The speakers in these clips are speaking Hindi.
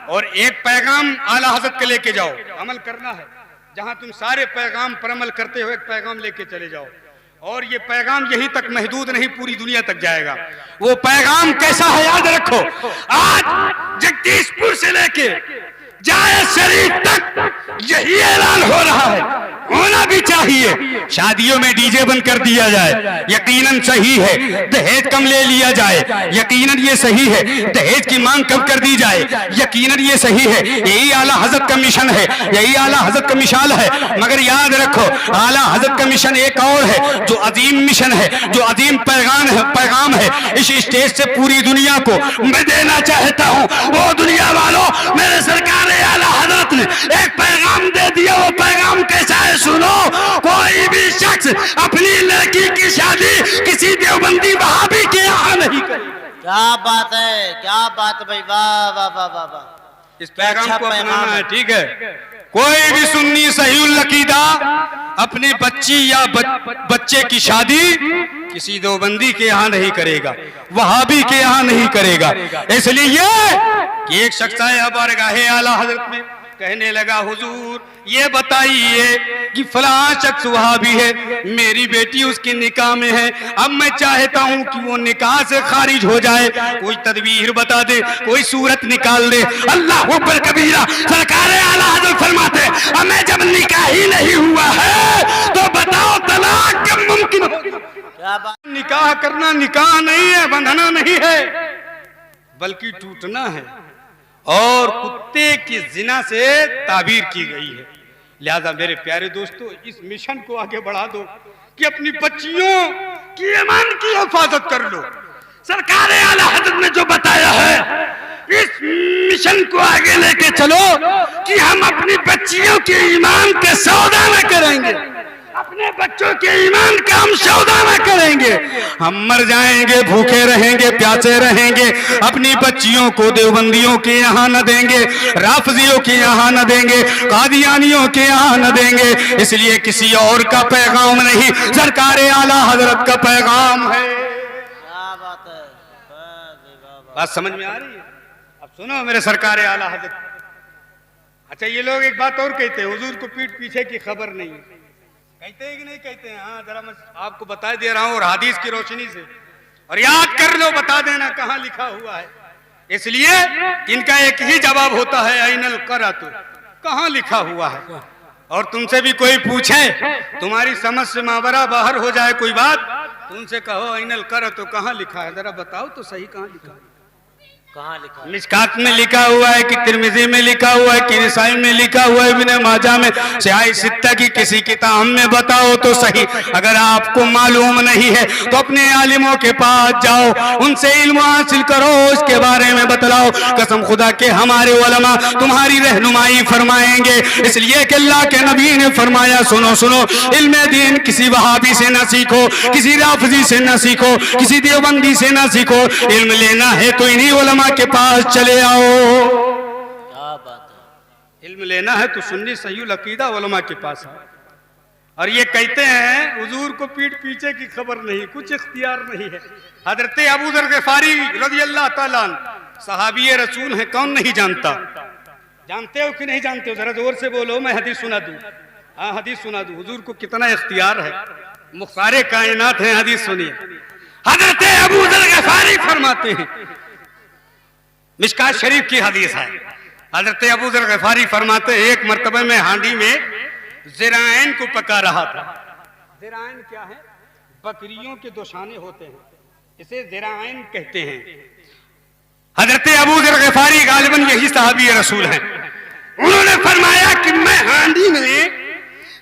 और एक पैगाम आला हजरत के लेके जाओ, अमल करना है। जहां तुम सारे पैगाम पर अमल करते हो, एक पैगाम लेके चले जाओ, और ये पैगाम यहीं तक महदूद नहीं, पूरी दुनिया तक जाएगा। वो पैगाम कैसा है याद रखो, आज जगदीशपुर से लेके जाए शरीफ तक यही ऐलान हो रहा है, होना भी चाहिए। शादियों में डीजे बंद कर दिया जाए, यकीनन सही है। दहेज कम ले लिया जाए, यकीनन ये सही है। दहेज की मांग कम कर दी जाए, यकीनन ये सही है। यही आला हजरत का मिशन है, यही आला हजरत का मिसाल है। मगर याद रखो, आला हजरत का मिशन एक और है, जो अजीम मिशन है, जो अजीम पैगाम है। इस स्टेज से पूरी दुनिया को मैं देना चाहता हूँ। वो दुनिया वालों, मेरे सरकार आला हजरत ने एक पैगाम दे दिया। वो पैगाम कैसा है सुनो, कोई भी शख्स अपनी लड़की की शादी किसी देवबंदी वहाबी के यहाँ नहीं करे। क्या बात है, क्या बात भाई, वाह वाह वाह वाह वाह। इस पैगाम को अपनाना है, ठीक है। कोई भी सुन्नी सहीउल अकीदा अपनी बच्ची या बच्चे की शादी किसी देवबंदी के यहाँ नहीं करेगा, वहाबी के यहाँ नहीं करेगा। इसलिए कि एक शख्स आया बारगाहे आला हजरत में, कहने लगा हुजूर ये बताइए कि फलां शख्स वहाबी है, मेरी बेटी उसके निकाह में है, अब मैं चाहता हूं कि वो निकाह से खारिज हो जाए, कोई तदबीर बता दे, कोई सूरत निकाल दे। अल्लाह अकबर कबीरा। सरकार आला हजरत फरमाते, हमें जब निकाह ही नहीं हुआ है तो बताओ तलाक कब मुमकिन होगा। क्या बात। निकाह करना निकाह नहीं है, बंधना नहीं है, बल्कि टूटना है, और कुत्ते की जिना से ताबीर की गई है। लिहाजा मेरे प्यारे दोस्तों, इस मिशन को आगे बढ़ा दो कि अपनी बच्चियों की ईमान की हिफाजत कर लो। सरकार आला हजरत ने जो बताया है, इस मिशन को आगे लेके चलो कि हम अपनी बच्चियों के ईमान के सौदा न करेंगे, अपने बच्चों के ईमान का हम सौदा न करेंगे। हम मर जाएंगे, भूखे रहेंगे, प्यासे रहेंगे, अपनी बच्चियों को देवबंदियों के यहाँ न देंगे, राफजियों के यहाँ न देंगे, कादियानियों के यहाँ न देंगे। इसलिए किसी और का पैगाम नहीं, सरकार आला हजरत का पैगाम है। क्या बात है, बात समझ में आ रही है? अब सुनो मेरे सरकार आला हजरत। अच्छा, ये लोग एक बात और कहते हैं, हुजूर को पीठ पीछे की खबर नहीं है। कहते हैं कि नहीं कहते हैं? हाँ, जरा मैं आपको बता दे रहा हूँ, और हदीस की रोशनी से, और याद कर लो, बता देना कहाँ लिखा हुआ है। इसलिए इनका एक ही जवाब होता है, ऐनल करत, कहाँ लिखा हुआ है। और तुमसे भी कोई पूछे, तुम्हारी समझ से मावरा बाहर हो जाए कोई बात, तुमसे कहो ऐनल करत कहाँ लिखा है, जरा बताओ तो सही कहाँ लिखा है। कहाँ लिखा है? मिशकात में लिखा हुआ है कि तिरमिजी में लिखा हुआ है कि निसाई में लिखा हुआ है, इब्ने माजा में, सिहाह सित्ता की किसी किताब में बताओ तो सही। अगर आपको मालूम नहीं है तो अपने आलिमों के पास जाओ, उनसे इल्म हासिल करो, उसके बारे में बतलाओ। कसम खुदा के हमारे उलमा तुम्हारी रहनुमाई फरमाएंगे। इसलिए कि अल्लाह के नबी ने फरमाया, सुनो सुनो, इल्म दीन किसी वहाबी से न सीखो, किसी राफजी से न सीखो, किसी देवबंदी से न सीखो। इल्म लेना है तो इन्हीं उलमा के पास चले आओ। क्या बात है। इल्म लेना है तो सुन्नी सहीउल अकीदा उलमा के पास आओ। और ये कहते हैं हुजूर को पीठ पीछे की खबर नहीं, कुछ इख्तियार नहीं है। हजरत अबू ज़र ग़िफ़ारी रज़ियल्लाहु ताला अन्हु सहाबी रसूल हैं, कौन नहीं जानता? जानते हो कि नहीं जानते हो? जरा जोर से बोलो, मैं हदीस सुना दूं। हाँ, हदीस सुना दूं। हुजूर को कितना इख्तियार है, मुख्तारे कायनात हैं। हदीस सुनिए। हजरत अबू ज़र ग़िफ़ारी फरमाते हैं, मिशकात शरीफ की हदीस है, हजरत अबू ज़र ग़िफ़ारी फरमाते हैं, एक मर्तबे में हांडी में ज़िराइन को पका रहा था। ज़िराइन क्या है? बकरियों के दोशाने होते हैं, इसे ज़िराइन कहते हैं। हजरत अबू ज़र ग़िफ़ारी गालिबन यही सहाबी रसूल हैं। उन्होंने फरमाया कि मैं हांडी में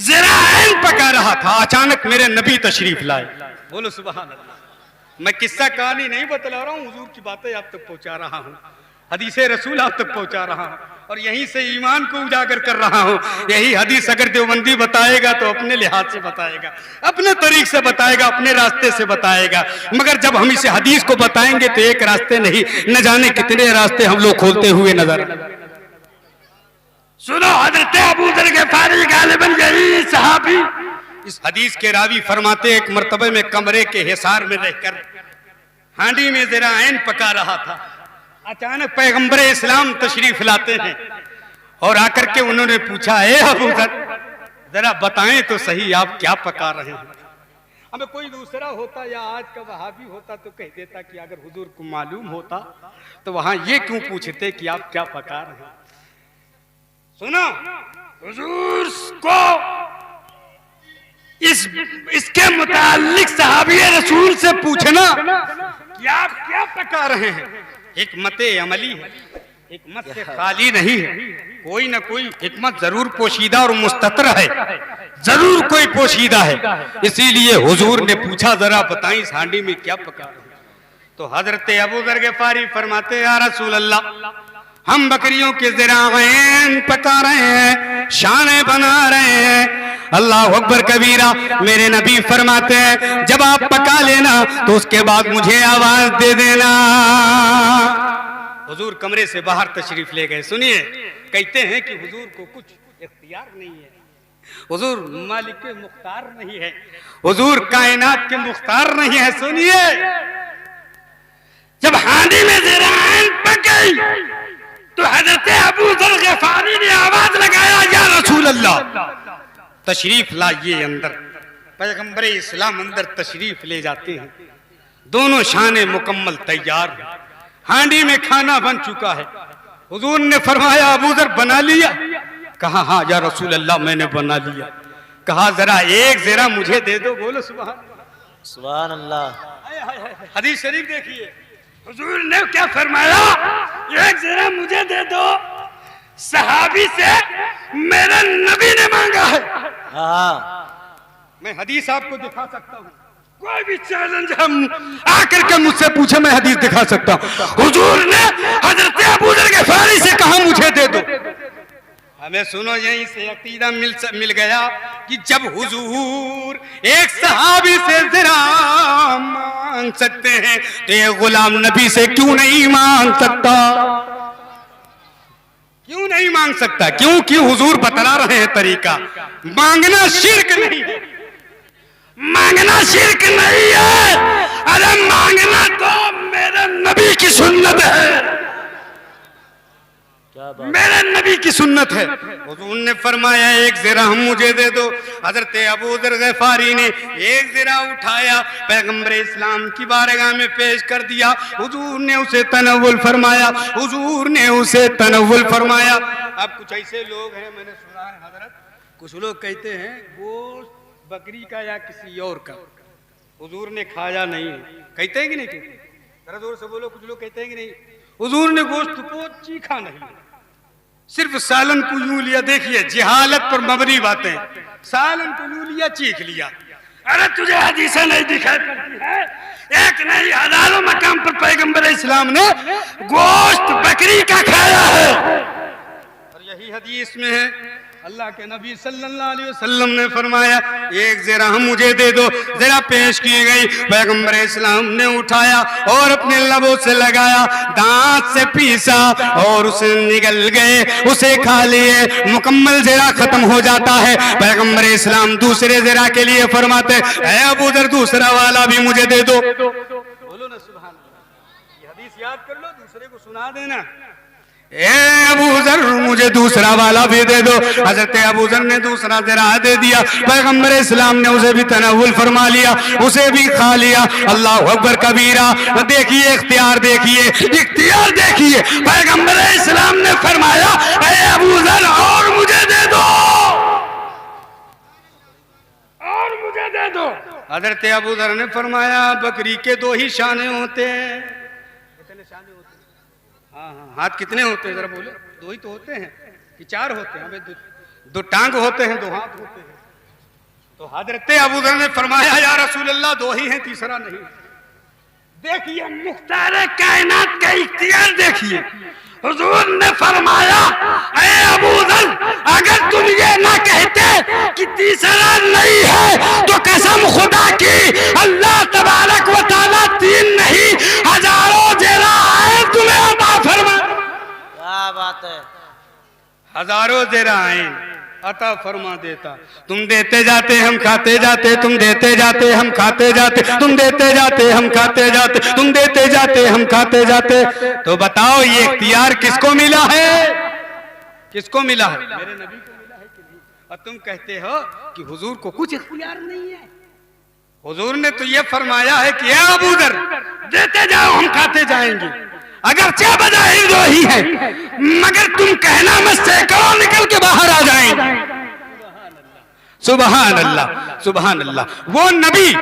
ज़िराइन पका रहा था, अचानक मेरे नबी तशरीफ लाए। बोलो सुभान अल्लाह। मैं किस्सा कहानी नहीं बतला रहा हूँ, हुजूर की बातें आप तक पहुंचा रहा हूँ, हदीसे रसूल आप तक पहुंचा रहा हूँ, और यहीं से ईमान को उजागर कर रहा हूँ। यही हदीस अगर देवबंदी बताएगा तो अपने लिहाज से बताएगा, अपने तरीक से बताएगा, अपने रास्ते से बताएगा। मगर जब हम इसे हदीस को बताएंगे तो एक रास्ते नहीं, न जाने कितने रास्ते हम लोग खोलते हुए नजर। सुनो, हजरत अबू ज़र ग़िफ़ारी गालिबन यही सहाबी, इस हदीस के रावी फरमाते, एक मर्तबे में कमरे के हिसार में रहकर हांडी में ज़िराइन पका रहा था। अचानक पैगंबर इस्लाम तशरीफ लाते हैं और आकर के उन्होंने पूछा, ए अबू जर, जरा बताएं तो सही आप क्या पका रहे हैं। हमें कोई दूसरा होता या आज का वहाबी होता तो कह देता कि अगर हुजूर को मालूम होता तो वहां ये क्यों पूछते कि आप क्या पका रहे हैं। सुनो, हुजूर को इसके मुतालिक सहाबी रसूल से पूछना कि आप क्या पका रहे हैं, हिकमत अमली है, हिकमत से खाली नहीं है। कोई ना कोई हिकमत जरूर पोशीदा और मुस्ततर है, जरूर कोई पोशीदा है। इसीलिए हुजूर ने पूछा, जरा बताएं इस हांडी में क्या पका रहे हैं। तो हजरत अबू जर गिफारी फरमाते, या रसूल अल्लाह, हम बकरियों के ज़िराएं पका रहे हैं, शाने बना रहे हैं। अल्लाह अकबर कबीरा। मेरे नबी फरमाते हैं, जब आप पका लेना तो उसके बाद मुझे आवाज दे देना। हुजूर कमरे से बाहर तशरीफ ले गए। सुनिए, कहते हैं कि हुजूर को कुछ इख्तियार नहीं है, हुजूर मालिक मुख्तार नहीं है, हुजूर कायनात के मुख्तार नहीं है। सुनिए, जब हांडी में ज़िराएं पक गई तो हजरत अबू जर गिफारी ने आवाज लगाया, या रसूल अल्लाह, तशरीफ लाइए अंदर। पैगंबर इस्लाम अंदर तशरीफ ले जाते हैं। दोनों शाने मुकम्मल तैयार हैं, हांडी में खाना बन चुका है। हुजूर ने फरमाया, अबू जर बना लिया? कहा, हाँ या रसूल अल्लाह मैंने बना लिया। कहा, जरा एक ज़रा मुझे दे दो। बोलो सुभान अल्लाह। हदीस शरीफ देखिए, हुजूर ने क्या फरमाया, एक ज़रा मुझे दे दो। सहाबी से मेरे नबी ने मांगा है। मैं हदीस आपको दिखा सकता हूँ, कोई भी चैलेंज हम आकर के मुझसे पूछे, मैं हदीस दिखा सकता हूँ। हुजूर ने हजरत अबू जर गिफारी से कहा, मुझे दे दो। हमें सुनो, यहीं से अकीदा मिल गया कि जब हुजूर एक सहाबी से ज़रा मांग सकते हैं तो ये गुलाम नबी से क्यों नहीं मांग सकता? क्यों नहीं मांग सकता? क्योंकि हुजूर बतला रहे हैं तरीका। मांगना शिर्क नहीं है, मांगना शिर्क नहीं है। अरे मांगना तो मेरे नबी की सुन्नत है, मेरे नबी की सुन्नत है। हुजूर ने फरमाया, एक ज़रा मुझे दे दो। हजरत अबू जर गिफारी ने एक ज़रा उठाया, पैगंबर इस्लाम की बारगाह में पेश कर दिया। हुजूर ने उसे तनव्वुल फरमाया, हुजूर ने उसे तनव्वुल फरमाया। अब कुछ ऐसे लोग हैं, मैंने सुना है हजरत, कुछ लोग कहते हैं गोश्त बकरी का या किसी और का हुजूर ने खाया नहीं। कहते हैं कि नहीं? जरा जोर से बोलो। कुछ लोग कहते हैं कि नहीं, हुजूर ने गोश्त को चीखा नहीं, सिर्फ सालन को यूं लिया। देखिए, जिहालत पर मबनी बातें। सालन को यूं लिया, चीख लिया। अरे तुझे हदीसें नहीं दिखाई पड़ती है? एक नहीं, हजारों मकाम पर पैगंबर इस्लाम ने गोश्त बकरी का खाया है। और यही हदीस में है, अल्लाह के नबी सल्लल्लाहु अलैहि वसल्लम ने फरमाया, एक ज़रा मुझे दे दो। ज़रा पेश की गई, पैगंबर इस्लाम ने उठाया और अपने लबों से लगाया, दांत से पीसा और उसे निगल गए, उसे खा लिए। मुकम्मल ज़रा खत्म हो जाता है। पैगंबर इस्लाम दूसरे ज़रा के लिए फरमाते, ऐ अबू जर दूसरा वाला भी मुझे दे दो। बोलो ना सुभान अल्लाह। ये हदीस याद कर लो, दूसरे को सुना देना। ए अबू जर मुझे दूसरा वाला भी दे दो। हजरत अबू जर ने दूसरा ज़रा दे दिया। पैगंबर इस्लाम ने उसे भी तनव्वुल फरमा लिया, उसे भी खा लिया। अल्लाह अकबर कबीरा। देखिए इख्तियार, देखिए इख्तियार, देखिए पैगंबर इस्लाम ने फरमाया, ए अबू जर और मुझे दे दो, और मुझे दे दो। हजरत अबू जर ने फरमाया, बकरी के दो ही शाने होते हैं। कितने शाने होते हैं? हाँ, हाथ कितने होते हैं? जरा बोलो। दो ही तो होते हैं कि चार होते हैं? हमें दो टांग होते हैं, दो हाथ होते हैं। तो हजरत अबू जर ने फरमाया, या रसूल अल्लाह, दो ही हैं, तीसरा नहीं। देखिए मुख्तार कायनात का इख्तियार देखिए। हुजूर ने फरमाया, ऐ अबू जर, अगर तुम ये ना कहते कि तीसरा नहीं है तो कसम खुदा की, अल्लाह तबारक व तआला तीन नहीं हजारों ज़रा आए तुम्हें अता फरमा। क्या बात है? हजारों ज़रा आए अता फरमा देता। तुम देते जाते हम खाते जाते, तुम देते जाते हम खाते जाते, तुम देते जाते हम खाते जाते, तुम देते जाते हम खाते जाते। तो बताओ ये इख्तियार किसको मिला है? किसको मिला है? मेरे नबी को मिला है कि नहीं? और तुम कहते हो कि हुजूर को कुछ इख्तियार नहीं है। हुजूर ने तो ये फरमाया है कि ए अबू दर, देते जाओ हम खाते जाएंगे, अगर क्या बजाहिर जो ही है, मगर तुम कहना मत सैकड़ों निकल के बाहर आ जाएंगे। सुबहान अल्लाह, सुबहान अल्लाह। वो नबी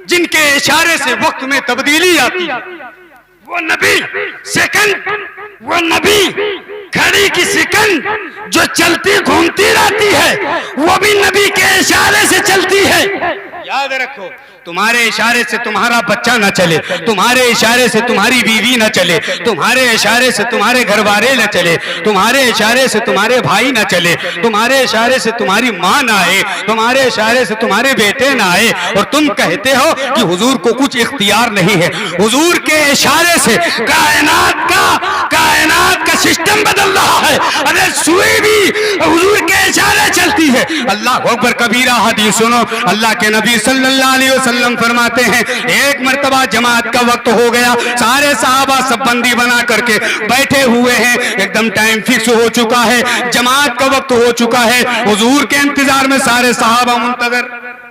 जिनके इशारे से वक्त में तब्दीली आती है, वो नबी सेकंड, वो नबी घड़ी की सेकंड जो चलती घूमती रहती है, वो भी नबी के इशारे से चलती है। याद रखो, तुम्हारे इशारे से तुम्हारा बच्चा न चले, तुम्हारे इशारे से तुम्हारी बीवी न चले, तुम्हारे इशारे से तुम्हारे घरवाले न चले, तुम्हारे इशारे से तुम्हारे भाई न चले, तुम्हारे इशारे से तुम्हारी माँ ना आए, तुम्हारे इशारे से तुम्हारे बेटे ना आए, और तुम कहते हो कि हुजूर को कुछ इख्तियार नहीं है। हुजूर के इशारे से कायनात का सिस्टम बदल रहा है। अरे सुई भी हुजूर के इशारे चलती है। अल्लाह अकबर कबीरा। हदीस सुनो, अल्लाह के नबी सल्लल्लाहु अलैहि वसल्लम फरमाते हैं, एक मर्तबा जमात का वक्त हो गया, सारे सहाबा सब बंदी बना करके बैठे हुए हैं, एकदम टाइम फिक्स हो चुका है, जमात का वक्त हो चुका है, हुजूर के इंतजार में सारे सहाबा मुंतजर।